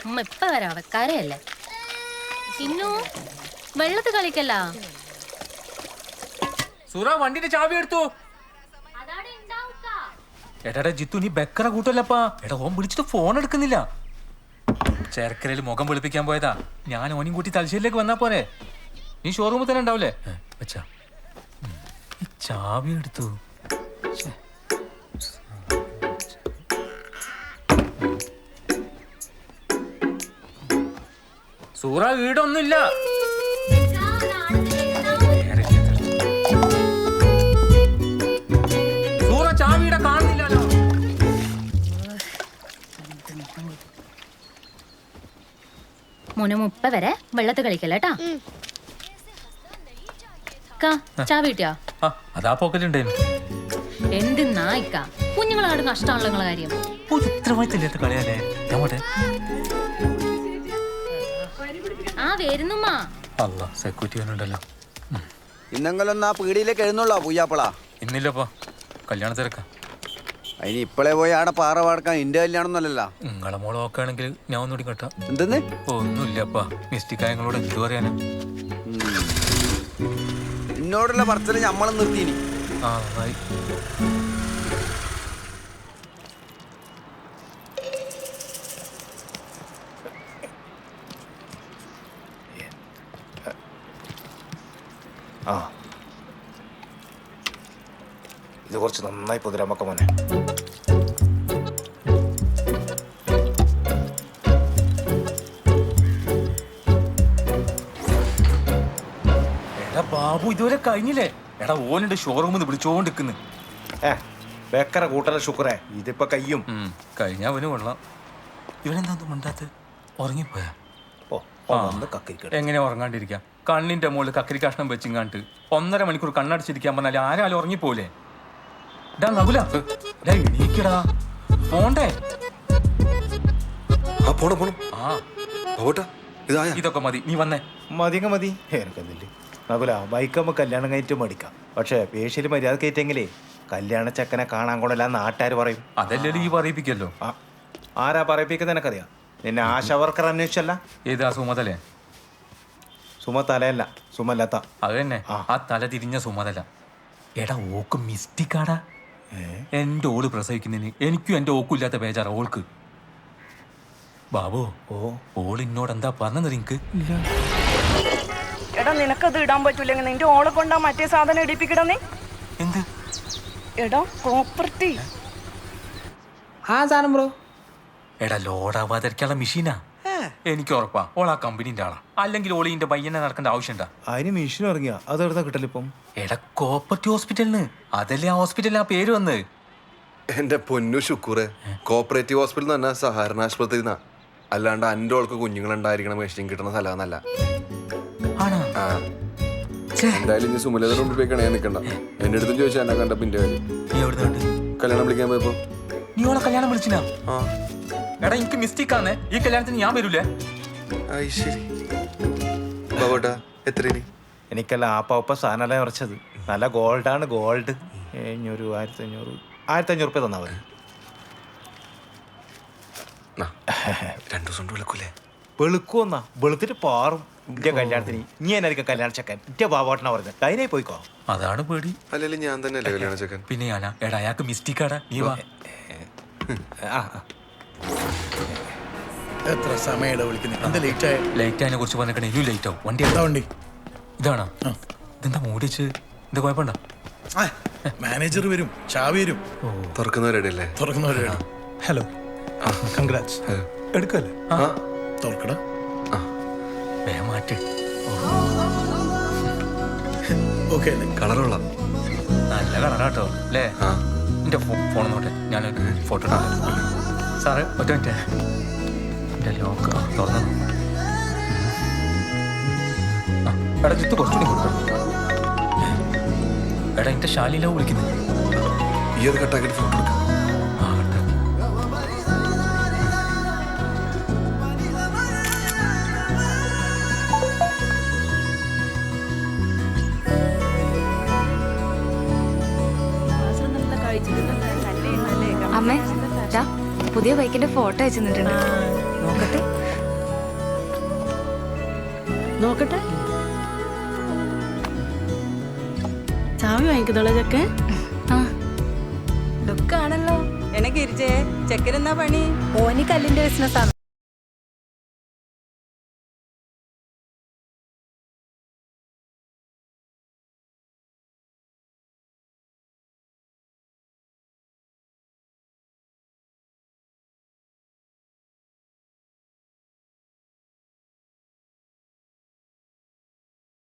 ഉമ്മ ഇപ്പ വരാവെ കരയല്ലേ ഇന്നു വെള്ളത്ത് കളിക്കല്ല. സൂറ വണ്ടിന്റെ ചാവി എടുത്തു. എടാ ജിത്തു നീ ബക്കറ കൂട്ടല്ലപ്പാ. എടാ ഓൻ വിളിച്ചിട്ട് ഫോൺ എടുക്കുന്നില്ല. ചേർക്കരയിൽ മുഖം വെളുപ്പിക്കാൻ പോയതാ. ഞാൻ ഓനും കൂട്ടി തലശ്ശേരിയിലേക്ക് വന്നാ പോരെ. നീ ഷോറൂമിൽ തന്നെ ഉണ്ടാവില്ലേ? വെച്ചാ ഈ ചാവി എടുത്തു. സൂറ വീടൊന്നുമില്ല. സൂറ ചാവിയുടെ കാണുന്നില്ലല്ലോ. മോനെ മുപ്പ വരെ വെള്ളത്ത് കളിക്കല്ല കേട്ടാ. ചാവി കിട്ടിയാ? അതാ പോക്കലുണ്ടായിരുന്നു. എന്തിന്നാ ഇക്ക കുഞ്ഞുങ്ങളാട് നഷ്ടമാണല്ലോ നിങ്ങളെ കാര്യം. ഉത്തരവാദിത്തമില്ലാത്ത കളിയാലേ. ആ വരുന്നുമ്മാ. അല്ല സെക്യൂരിറ്റി ഉണ്ടല്ലോ. ഇന്നെങ്കിലൊന്ന് ആ പീടിയിലേക്ക് എഴുന്നള്ളോ പൂയ്യാപ്പളാ? ഇന്നില്ലപ്പോ കല്യാണ തിരക്ക. അതിന് ഇപ്പളെ പോയി ആടെ പാറ വാടക്കാൻ എന്റെ കല്യാണം ഒന്നല്ലല്ലോ. നിങ്ങളെ മോളെ നോക്കുകയാണെങ്കിൽ ഞാൻ ഒന്നുകൂടി കേട്ടാ. എന്തെന്ന്? ഒന്നുമില്ലപ്പാ. മിസ്റ്റിക്കായങ്ങളോട് എന്തു പറയാനാ. എന്നോടുള്ള പറച്ചില് ഞമ്മളും നിർത്തിയിനി. ആ നന്നായി. ആ ഇത് കുറച്ച് നന്നായി പൊതിരാമൊക്കെ മോനെ. എടാ ബാബു ഇതുവരെ കഴിഞ്ഞില്ലേ? എടാ ഓനുണ്ട് ഷോറൂമിൽ നിന്ന് വിളിച്ചോണ്ടിരിക്കുന്നു. ബേക്കറ കൂട്ടല ശുക്രേ ഇതിപ്പോ കയ്യും കഴിഞ്ഞ അവന് കൊള്ളാം. ഇവനെന്താ മിണ്ടാത്ത? ഉറങ്ങിപ്പോയാ? എങ്ങനെ ഉറങ്ങാണ്ടിരിക്കാം? കണ്ണിന്റെ മുകളിൽ കക്കരി കഷ്ണം വെച്ചിങ്ങാണ്ട് 1.5 മണിക്കൂർ കണ്ണടച്ചിരിക്കാൻ പറഞ്ഞാൽ ആരാലും ഉറങ്ങിപ്പോലെ. എണീക്കടാ പോണ്ടേ. ഇതൊക്കെ മതി, നീ വന്നേ. മതിങ്ങ മതി. എനിക്കൊന്നില്ലേ നകുല ബൈക്കമ്മ കല്യാണം കഴിഞ്ഞിട്ട് മടിക്കാം. പക്ഷെ പേഷ്യല് മര്യാദ കയറ്റെങ്കിലേ കല്യാണ ചെക്കനെ കാണാൻ കൊണ്ടല്ല നാട്ടുകാർ പറയും. അതല്ലേ ഈ പറയിപ്പിക്കല്ലോ. ആരാ പറയിപ്പിക്കുന്ന എനിക്കറിയാം. നിന്നെ ആശാ വർക്കർ അന്വേഷിച്ചല്ല? ഏതാ സുമതലേ? സുമതലയല്ല സുമലത. അത് തന്നെ, ആ തല തിരിഞ്ഞ സുമതല. എടാ ഓക്ക് മിസ്റ്റിക്കാടാ. എന്റെ ഓള് പ്രസവിക്കുന്നതിന് എനിക്കും എന്റെ ഓക്കും ഇല്ലാത്ത ബേജാറ ഓൾക്ക്. ബാബു ഓൾ ഇന്നോട് എന്താ പറഞ്ഞത് നിനക്ക്? എടാ നിനക്കത് ഇടാൻ പറ്റൂലെങ്കിൽ നിന്റെ ഓളെ കൊണ്ടാ മറ്റേ സാധനം ഇടിപ്പിക്കടാ. നീ എന്ത്? എടാ പ്രോപ്പർട്ടി. ആ സാധനം ബ്രോ. എടാ ലോഡാവാതിരിക്കാനുള്ള മെഷീനാ. എനിക്ക് ഉറപ്പാ ഓൾ ആ കമ്പനീന്റെ ആളാ. അല്ലെങ്കിൽ ഓളിന്റെ പയ്യനെ നടക്കേണ്ട ആവശ്യമുണ്ടാ? അതിന് മെഷീൻ ഇറങ്ങിയ അത് എവിടുന്ന കിട്ടലിപ്പം? എടാ കോപ്പർട്ടി ഹോസ്പിറ്റലിന്. അതല്ലേ ആ ഹോസ്പിറ്റലിന് ആ പേര് വന്ന്. എന്റെ പൊന്നു ശുക്കൂറെ, കോപ്പറേറ്റീവ് ഹോസ്പിറ്റൽ എന്ന് പറഞ്ഞാൽ സഹകരണ ആശുപത്രി എന്നാ. അല്ലാണ്ട് എൻ്റെ ഓൾക്ക് കുഞ്ഞുങ്ങളുണ്ടായിരിക്കണം മെഷീൻ കിട്ടുന്ന സ്ഥലമെന്നല്ല. എന്തായാലും ഇനി സുമലതയുടെ മുമ്പിൽ പോയി കണയാൻ നിൽക്കണ്ട. എന്റെ അടുത്തും ചോദിച്ചാൽ എന്നെ കണ്ടപ്പോ എന്റെ കാര്യം. നീ എവിടെ കല്യാണം വിളിക്കാൻ പോയപ്പോ. നീ ഓളെ കല്യാണം വിളിച്ചിനാ? എടാ എനിക്ക് മിസ്റ്റേക്ക് ആണ്. ഈ കല്യാണത്തിന് ഞാൻ വരൂലേ? എത്ര? എനിക്കല്ല ആപ്പ സാധനമല്ല ഉറച്ചത്. നല്ല ഗോൾഡാണ്. ഗോൾഡ് 1500 രൂപ തന്നാ മതി. 2 ദിവസം വിളിക്കൂലേ? വെളുക്കുവന്നാ വെളുത്തിട്ട് പാറും. എന്റെ കല്യാണത്തിന് നീ എന്നായിരിക്കും കല്യാണ ചെക്കൻ? എന്റെ ബാബോട്ടനാ പറഞ്ഞത്. അതിനായി പോയിക്കോ. അതാണ് പേടി. അല്ലെങ്കിൽ ഞാൻ തന്നെ അല്ലേ കല്യാണ ചെക്കൻ? പിന്നെ ഞാനാ. എടാ അയാൾക്ക് മിസ്റ്റേക്കാടാ. നീ വാ. എത്ര സമയം വിളിക്കുന്നത്? ലേറ്റ് ആയതിനെ കുറിച്ച് പറഞ്ഞേ. ഇനിയും ലേറ്റ് ആവും. വണ്ടി വണ്ടി ഇതാണോ? ഇതെന്താ മൂടിച്ച്? എന്താ കുഴപ്പമുണ്ടോ? മാനേജർ വരും, ചാവി വരും. തുറക്കുന്നവരല്ലേ? തുറക്കുന്നവരാണ്. Hello, congrats. എടുക്കല്ലേ? തുറക്കടാ. മാറ്റ്. ഓക്കെ. കളറുള്ള നല്ല കളറാട്ടോ അല്ലേ? എന്റെ ഫോൺ നോട്ടെ, ഞാനൊരു ഫോട്ടോ എടുക്കാം. സാറ് ഒറ്റ മിനിറ്റ്. എന്റെ ലോക്ക് തുറന്നു. എടാ ജിത്ത് കുറച്ചുകൂടി കൊടുക്കണം. എടാ എന്റെ ശാലിയിലോ വിളിക്കുന്നത്. ഈ ഒരു കട്ടാക്കിട്ട് ഫോട്ടോ എടുക്കാം. പുതിയ ബൈക്കിന്റെ ഫോട്ടോ അയച്ചു തന്നിട്ടുണ്ട്. നോക്കട്ടെ നോക്കട്ടെ. ചാവി വാങ്ങിക്കുന്നോളെ ചെക്കെ. ആ ലുക്കാണല്ലോ. എന്നെ കിരിച്ചേ ചെക്കനെന്നാ പണി? ഓനി കല്ലിന്റെ ബിസിനസ്സാണ്.